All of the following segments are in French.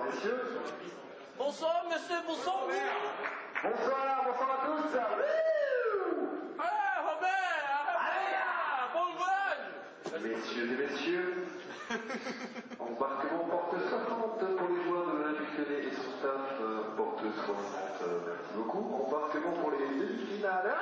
messieurs. Bonsoir, monsieur, bonsoir. Bonsoir, bonsoir à tous. Ah, Robert, bonne. Messieurs et messieurs, embarquement porte 60 pour les joueurs de l'Industriel et son staff, porte 60. Merci beaucoup. Embarquement pour les demi-finales.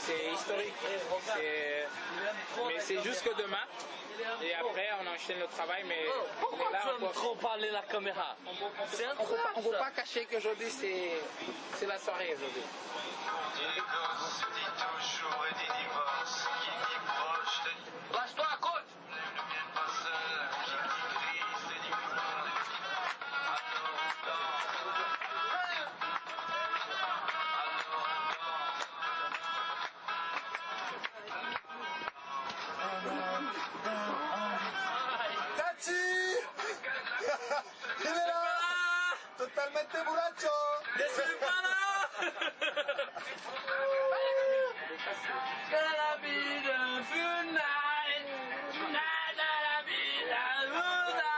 C'est historique, mais c'est jusque demain. Et après, on enchaîne le travail, mais Pourquoi là, tu aimes trop parler la caméra? C'est on ne peut pas cacher qu'aujourd'hui, c'est la soirée aujourd'hui. Lâche-toi à côte. Il est là! Totalmente borracho! Je suis pas là. De la vie de Funai, de la vie de Funai.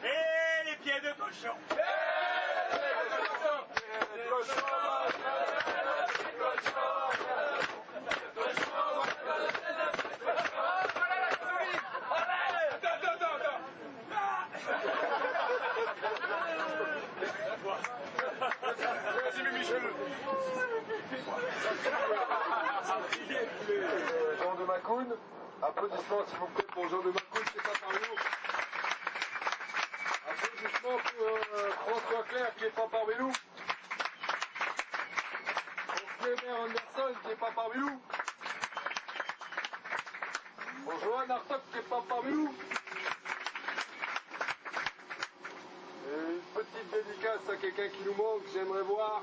Et les pieds de cochon. Jean de Macoun. Applaudissements s'il vous plaît pour Jean de Macoun, c'est pas parmi nous. Applaudissements pour François Clair qui n'est pas parmi nous. Pour Clément Anderson qui n'est pas parmi nous. Pour Johan Artok qui n'est pas parmi nous. Et une petite dédicace à quelqu'un qui nous manque, j'aimerais voir.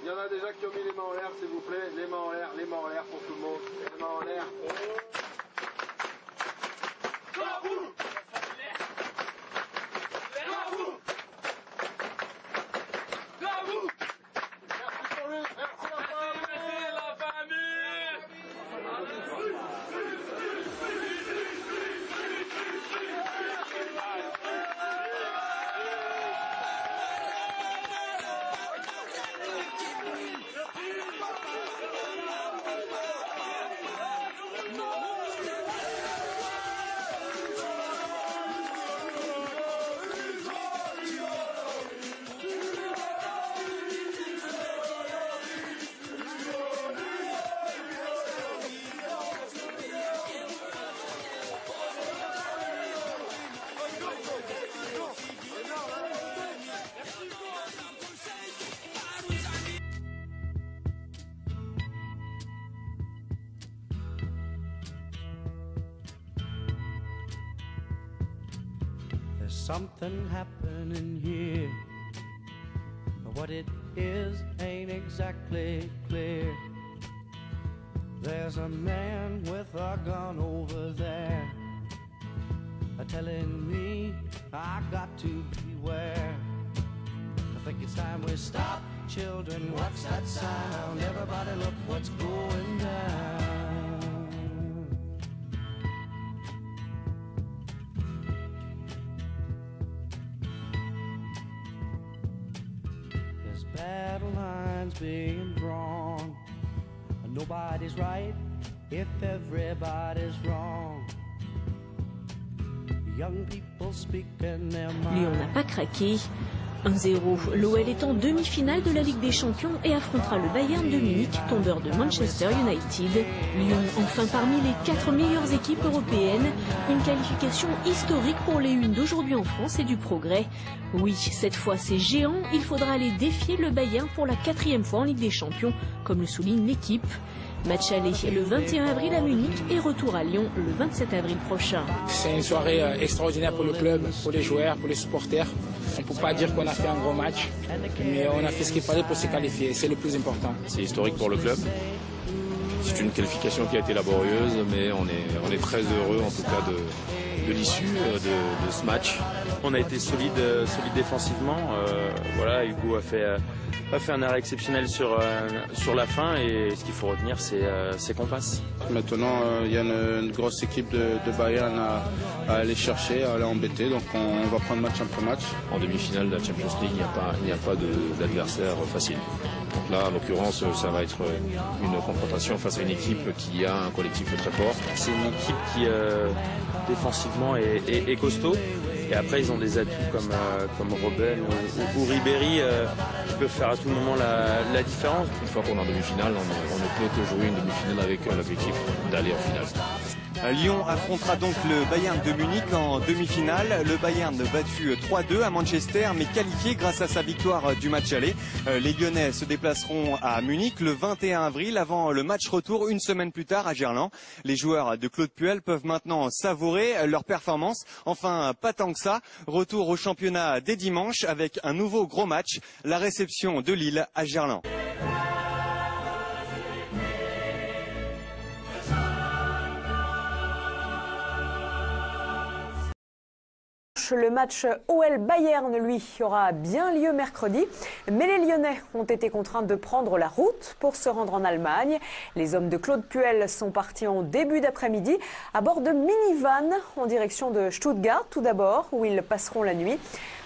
Il y en a déjà qui ont mis les mains en l'air, s'il vous plaît. Les mains en l'air pour tout le monde. Les mains en l'air. something happening here. What it is ain't exactly clear. There's a man with a gun over there, telling me I got to beware. I think it's time we stop, children, what's that sound? Everybody look what's going down. There's battle lines being drawn. Nobody's right if everybody's wrong. Young people speak in their mind. Lyon n'a pas craqué. 1-0. L'OL est en demi-finale de la Ligue des Champions et affrontera le Bayern de Munich, tombeur de Manchester United. Lyon, enfin parmi les 4 meilleures équipes européennes. Une qualification historique pour les Unes d'aujourd'hui en France et du progrès. Oui, cette fois c'est géant, il faudra aller défier le Bayern pour la 4e fois en Ligue des Champions, comme le souligne l'équipe. Match aller le 21 avril à Munich et retour à Lyon le 27 avril prochain. C'est une soirée extraordinaire pour le club, pour les joueurs, pour les supporters. On ne peut pas dire qu'on a fait un gros match, mais on a fait ce qu'il fallait pour se qualifier, c'est le plus important. C'est historique pour le club. C'est une qualification qui a été laborieuse, mais on est très heureux en tout cas de l'issue de ce match. On a été solide défensivement. Voilà, Hugo a fait un arrêt exceptionnel sur la fin et ce qu'il faut retenir c'est qu'on passe. Maintenant il y a une grosse équipe de Bayern à aller chercher, à aller embêter, donc on va prendre match après match. En demi-finale de la Champions League, il n'y a pas d'adversaire facile. Donc là, en l'occurrence, ça va être une confrontation face à une équipe qui a un collectif très fort. C'est une équipe qui défensivement est costaud. Et après, ils ont des atouts comme Robben ou Ribéry qui peuvent faire à tout moment la différence. Une fois qu'on est en demi-finale, on ne peut que jouer une demi-finale avec l'objectif d'aller en finale. Lyon affrontera donc le Bayern de Munich en demi-finale. Le Bayern battu 3-2 à Manchester, mais qualifié grâce à sa victoire du match aller. Les Lyonnais se déplaceront à Munich le 21 avril avant le match retour une semaine plus tard à Gerland. Les joueurs de Claude Puel peuvent maintenant savourer leur performance. Enfin, pas tant que ça. Retour au championnat dès dimanche avec un nouveau gros match, la réception de Lille à Gerland. Le match OL-Bayern, lui, aura bien lieu mercredi. Mais les Lyonnais ont été contraints de prendre la route pour se rendre en Allemagne. Les hommes de Claude Puel sont partis en début d'après-midi à bord de minivan en direction de Stuttgart, tout d'abord, où ils passeront la nuit,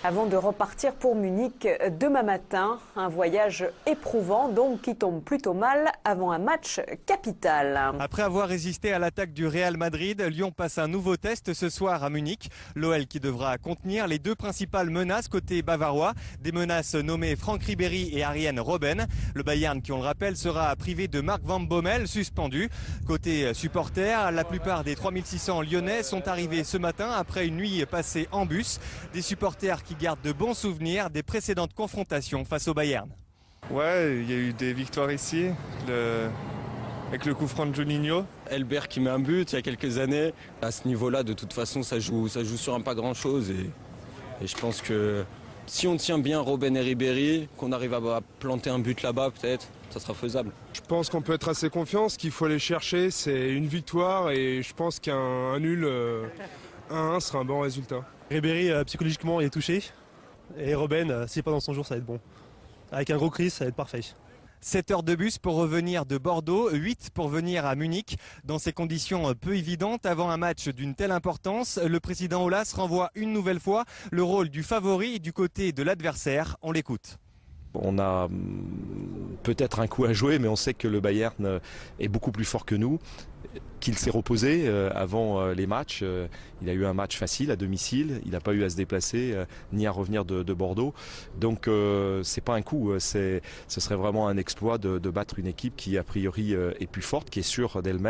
avant de repartir pour Munich demain matin. Un voyage éprouvant, donc, qui tombe plutôt mal avant un match capital. Après avoir résisté à l'attaque du Real Madrid, Lyon passe un nouveau test ce soir à Munich. L'OL qui devra contenir les deux principales menaces côté bavarois, des menaces nommées Franck Ribéry et Arjen Robben. Le Bayern, qui on le rappelle, sera privé de Marc Van Bommel, suspendu. Côté supporters, la plupart des 3600 Lyonnais sont arrivés ce matin après une nuit passée en bus. Des supporters qui gardent de bons souvenirs des précédentes confrontations face au Bayern. Ouais, il y a eu des victoires ici, avec le coup franc de Juninho. Elbert qui met un but il y a quelques années. À ce niveau-là, de toute façon, ça joue sur un pas grand-chose. Et je pense que si on tient bien Robben et Ribéry, qu'on arrive à planter un but là-bas, peut-être, ça sera faisable. Je pense qu'on peut être assez confiant. Ce qu'il faut aller chercher, c'est une victoire. Et je pense qu'un nul 1-1 sera un bon résultat. Ribéry, psychologiquement, il est touché. Et Robben, s'il n'est pas dans son jour, ça va être bon. Avec un gros Chris, ça va être parfait. 7 heures de bus pour revenir de Bordeaux, 8 pour venir à Munich. Dans ces conditions peu évidentes, avant un match d'une telle importance, le président Aulas renvoie une nouvelle fois le rôle du favori du côté de l'adversaire. On l'écoute. On a peut-être un coup à jouer, mais on sait que le Bayern est beaucoup plus fort que nous, qu'il s'est reposé avant les matchs. Il a eu un match facile à domicile, il n'a pas eu à se déplacer ni à revenir de Bordeaux. Donc c'est pas un coup, ce serait vraiment un exploit de battre une équipe qui a priori est plus forte, qui est sûre d'elle-même.